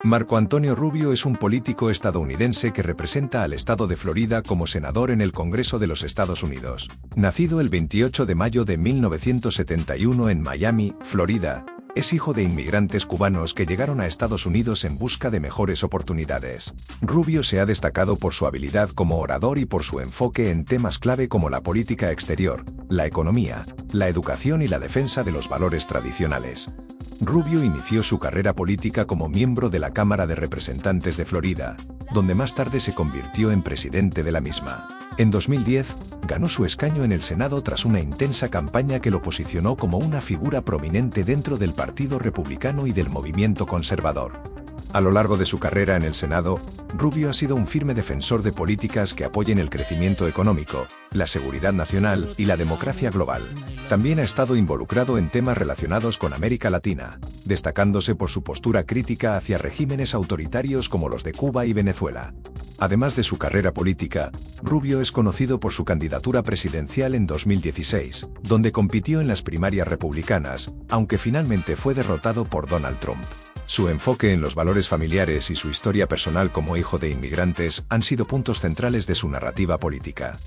Marco Antonio Rubio es un político estadounidense que representa al estado de Florida como senador en el Congreso de los Estados Unidos. Nacido el 28 de mayo de 1971 en Miami, Florida, es hijo de inmigrantes cubanos que llegaron a Estados Unidos en busca de mejores oportunidades. Rubio se ha destacado por su habilidad como orador y por su enfoque en temas clave como la política exterior, la economía, la educación y la defensa de los valores tradicionales. Rubio inició su carrera política como miembro de la Cámara de Representantes de Florida, donde más tarde se convirtió en presidente de la misma. En 2010, ganó su escaño en el Senado tras una intensa campaña que lo posicionó como una figura prominente dentro del Partido Republicano y del movimiento conservador. A lo largo de su carrera en el Senado, Rubio ha sido un firme defensor de políticas que apoyen el crecimiento económico, la seguridad nacional y la democracia global. También ha estado involucrado en temas relacionados con América Latina, destacándose por su postura crítica hacia regímenes autoritarios como los de Cuba y Venezuela. Además de su carrera política, Rubio es conocido por su candidatura presidencial en 2016, donde compitió en las primarias republicanas, aunque finalmente fue derrotado por Donald Trump. Su enfoque en los valores familiares y su historia personal como hijo de inmigrantes han sido puntos centrales de su narrativa política.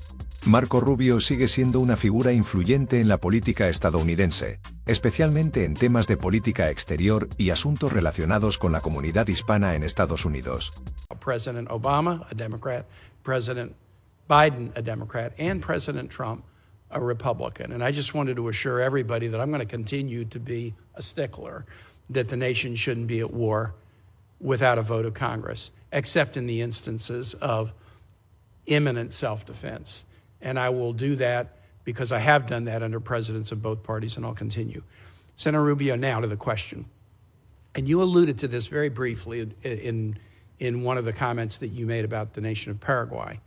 Marco Rubio sigue siendo una figura influyente en la política estadounidense, especialmente en temas de política exterior y asuntos relacionados con la comunidad hispana en Estados Unidos. President Obama, a Democrat, President Biden, a Democrat, and President Trump, a Republican. And I just wanted to assure everybody that I'm going to continue to be a stickler, that the nation shouldn't be at war without a vote of Congress, except in the instances of imminent self-defense. And I will do that because I have done that under presidents of both parties, and I'll continue. Senator Rubio, now to the question. And you alluded to this very briefly in one of the comments that you made about the nation of Paraguay.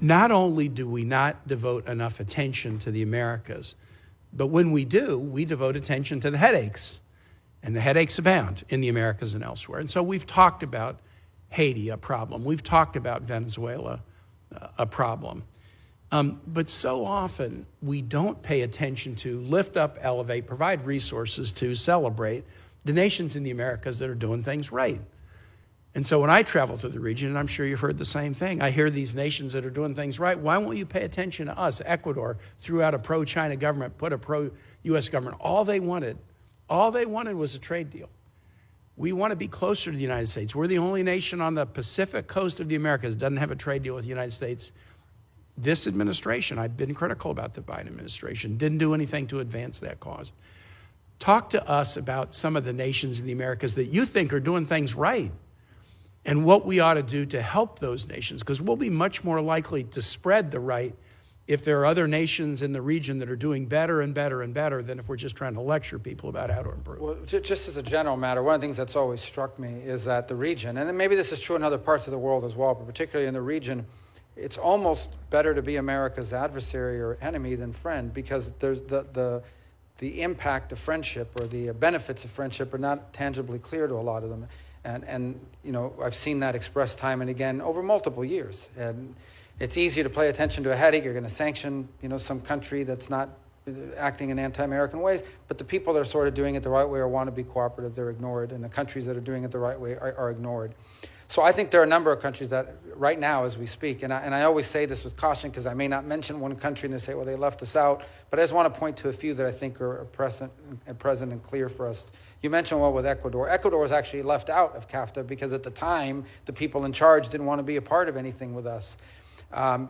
Not only do we not devote enough attention to the Americas, but when we do, we devote attention to the headaches. And the headaches abound in the Americas and elsewhere. And so we've talked about Haiti, a problem. We've talked about Venezuela, a problem. But so often we don't pay attention to lift up, elevate, provide resources to celebrate the nations in the Americas that are doing things right. And so when I travel through the region, and I'm sure you've heard the same thing, I hear these nations that are doing things right. Why won't you pay attention to us? Ecuador threw out a pro-China government, put a pro-U.S. government. All they wanted was a trade deal. We want to be closer to the United States. We're the only nation on the Pacific coast of the Americas that doesn't have a trade deal with the United States. This administration, I've been critical about the Biden administration, didn't do anything to advance that cause. Talk to us about some of the nations in the Americas that you think are doing things right, and what we ought to do to help those nations, because we'll be much more likely to spread the right if there are other nations in the region that are doing better and better and better than if we're just trying to lecture people about how to improve. Well, just as a general matter, one of the things that's always struck me is that the region, and then maybe this is true in other parts of the world as well, but particularly in the region, it's almost better to be America's adversary or enemy than friend, because there's the impact of friendship or the benefits of friendship are not tangibly clear to a lot of them. And you know, I've seen that expressed time and again over multiple years. And it's easier to pay attention to a headache. You're going to sanction, you know, some country that's not acting in anti-American ways, but the people that are sort of doing it the right way or want to be cooperative, they're ignored, and the countries that are doing it the right way are ignored. So I think there are a number of countries that right now as we speak, and I always say this with caution because I may not mention one country and they say, well, they left us out, but I just want to point to a few that I think are present and clear for us. You mentioned one with Ecuador. Ecuador was actually left out of CAFTA because at the time, the people in charge didn't want to be a part of anything with us.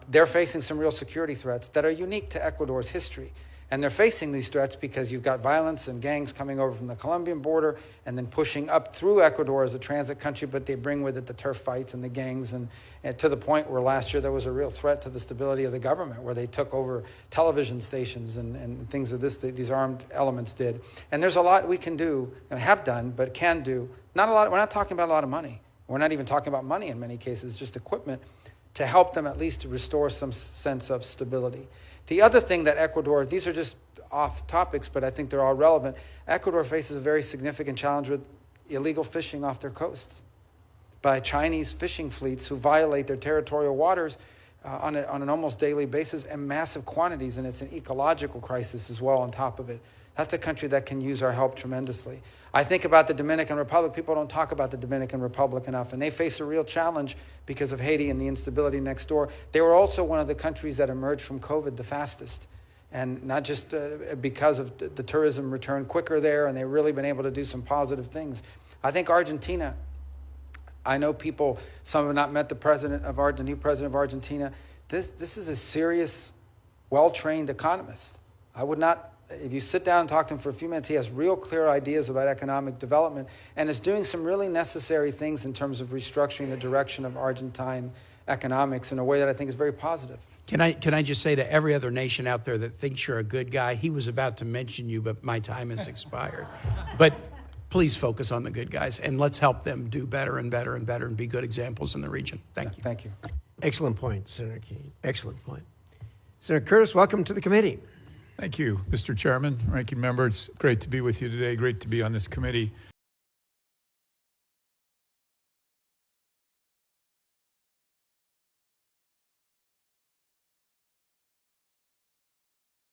They're facing some real security threats that are unique to Ecuador's history. And they're facing these threats because you've got violence and gangs coming over from the Colombian border and then pushing up through Ecuador as a transit country, but they bring with it the turf fights and the gangs, and to the point where last year there was a real threat to the stability of the government, where they took over television stations and things of these armed elements did. And there's a lot we can do and have done, but can do. Not a lot. We're not talking about a lot of money. We're not even talking about money in many cases, just equipment to help them at least to restore some sense of stability. The other thing that Ecuador, these are just off topics, but I think they're all relevant. Ecuador faces a very significant challenge with illegal fishing off their coasts by Chinese fishing fleets who violate their territorial waters on an almost daily basis and massive quantities, and it's an ecological crisis as well on top of it. That's a country that can use our help tremendously. I think about the Dominican Republic. People don't talk about the Dominican Republic enough, and they face a real challenge because of Haiti and the instability next door. They were also one of the countries that emerged from COVID the fastest, and not just because of the tourism return quicker there, and they've really been able to do some positive things. I think Argentina, I know people, some have not met the new president of Argentina. This is a serious, well-trained economist. I would not, if you sit down and talk to him for a few minutes, he has real clear ideas about economic development and is doing some really necessary things in terms of restructuring the direction of Argentine economics in a way that I think is very positive. Can I just say to every other nation out there that thinks you're a good guy, he was about to mention you, but my time has expired. But please focus on the good guys, and let's help them do better and better and better and be good examples in the region. Thank you. Thank you. Excellent point, Senator Key. Excellent point. Senator Curtis, welcome to the committee. Thank you, Mr. Chairman, Ranking Member. It's great to be with you today. Great to be on this committee.